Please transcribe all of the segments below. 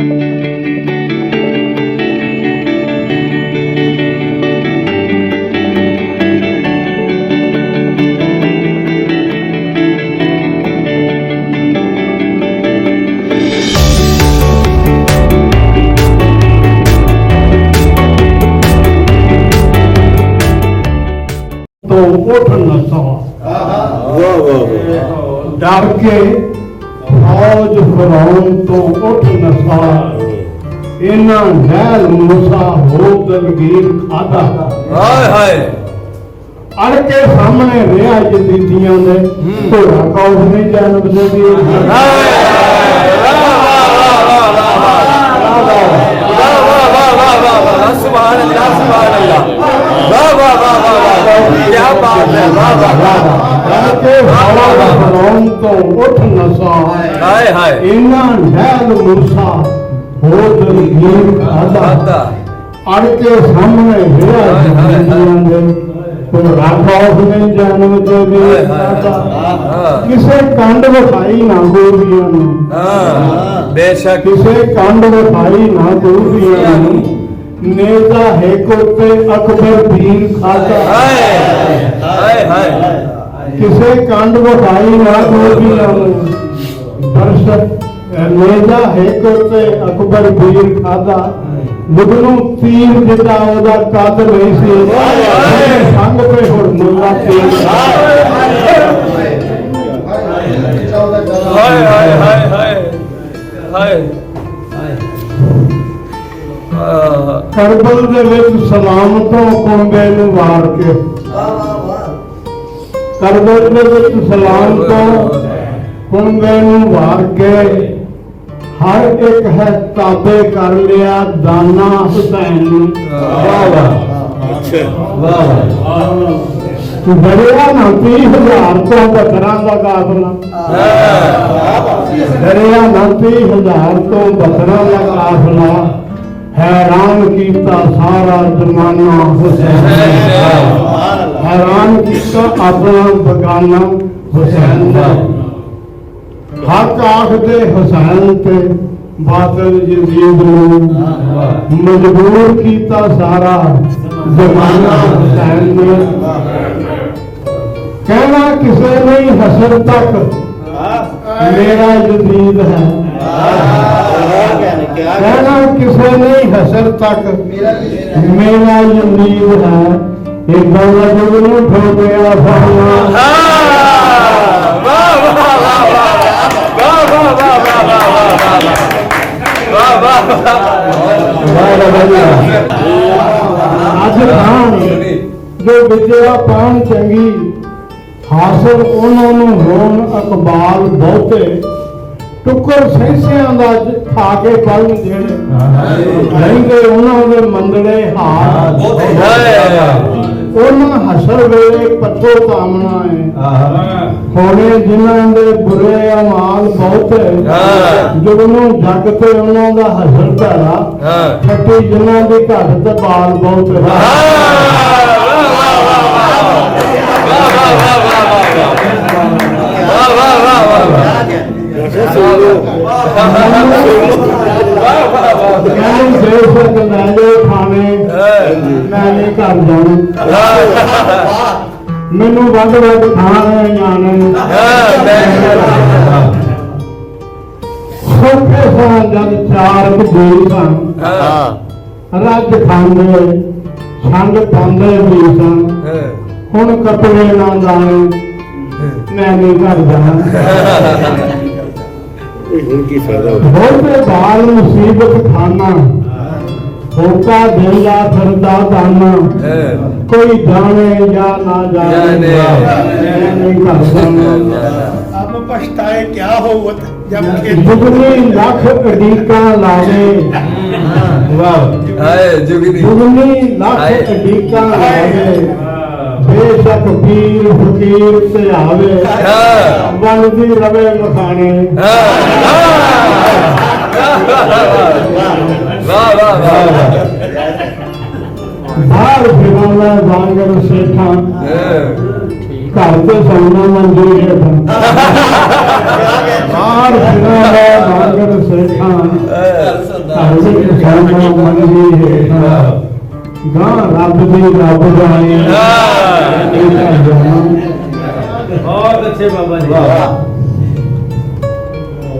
उठ न सका। डर के फौज फिरौन तो उठ न सका। इना नैल मूसा हो दलगीर खादा। अड़ के सामने रिया जदीदियां ने घोड़ा कौस नहीं जन्म दे तो उठ नसा इना नैल मूसा हो दलगीर खादा। अड़ के सामने रिया जदीदियां ने घोड़ा कौस नहीं जन्म दे। किसे कंड विखाई ना गोरियां नूं, बेशक किसे कंड विखाई ना गोरियां नूं। नेजा हेको ते अकबर भीर खाता। किसे कंड विखाई ना गोरियां नूं। दर्शक नेजा हेको ते अकबर भीर खाता। मुगलों तीर जिदा ओदा कद नहीं सी संग पे हुण मुल्ला तीर। हाय हाय हाय हाय हाय। करबल दे विच सलामतों कुंबे नूं वार के। करबल दे विच सलामतों कुंबे नूं वार के। हर एक है ताबे कर लिया दाना हुसैन। डरिया ना 30,000 तो 72 का काफिला। डरिया ना 30,000 तो 72 का काफिला। हैरान किया सारा जमाना हुसैन। हैरान किया अपना बगाना हुसैन का। हक आखदे हुसैन ते बातिल यजीद नूं मजबूर किया सारा जमाना हुसैन ने। कहना किसे नहीं हसर तक मेरा यजीद है। कहना किसे नहीं हसर तक मेरा यजीद है। एक दौलत जुगनू ठो गया फरमान। आज खान जो विद्या पान चंगी हासिल उन्होंने होन अकबाल बहुते। टुकर सैंसियां दा खा के बल जेड़े लहिंदे उन्होंने मंदड़े हार। उन्होंने हसर वेले पछो कामना है होने जिन्हां दे बुरे अमाल बहुत है। जुगनू जग ते उन्हां दा हसर भैड़ा खट्टी जिन्हां दी घट ते बाल बहुत है। मैनू वध वध खाने जाने सौखे सन जब 4 बजीर सन। रज खांदे छंड पांदे भी सन। हुण कपड़े ना जाने मैं नहीं घर जाना। बहुते बाल मुसीबत खाना होका दिला फिरदा दाना। कोई जाने या ना जाने मैं नहीं घर जाना। अब पछताए क्या होवत जब जुगनी लख अडीका लावे। जुगनी लख अडीका लावे। बेशक पीर फकीर से आवे बनदी रवे मखाने। बाहर फिरना बांगर सेठा घर से सोना मंजूर है। बाहर फिरना बांगर सेठा ਸਾਡਾ ਮੰਨੀ ਹੈ ਗਾਂ ਰੱਬ ਦੀ ਰੱਬ ਜਾਣੇ ਬਹੁਤ ਅੱਛੇ ਬਾਬਾ ਜੀ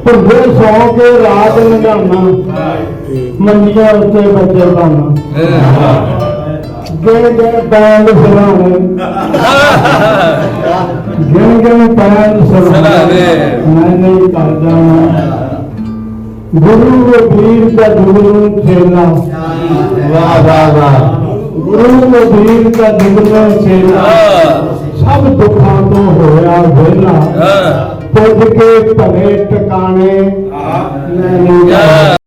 ਪਰ ਫਿਰ ਸੌ ਕੇ ਰਾਤ ਲੰਘਾਉਣਾ ਮੰਜੀਆਂ ਉੱਤੇ ਬੱਚੇ ਪਾਉਣਾ ਗਏ ਪੈਰ ਸਲਾਵੇ ਗਏ ਪੈਰ ਸਲਾਵੇ ਮੈਂ ਨਹੀਂ ਕਰਦਾ ਗੁਰੂ ਦੇ ਪੀਰ ਦਾ ਗੁਰੂ ਛੇਲਾ ਵਾਹ ਵਾਹ ਵਾਹ ਗੁਰੂ ਦੇ ਪੀਰ ਦਾ ਗੁਰੂ ਛੇਲਾ ਸਭ ਦੁੱਖਾਂ ਤੋਂ ਹੋਇਆ ਵਿਹਲਾ ਪੁੱਜ ਕੇ ਭਲੇ ਟਿਕਾਣੇ ਲੈ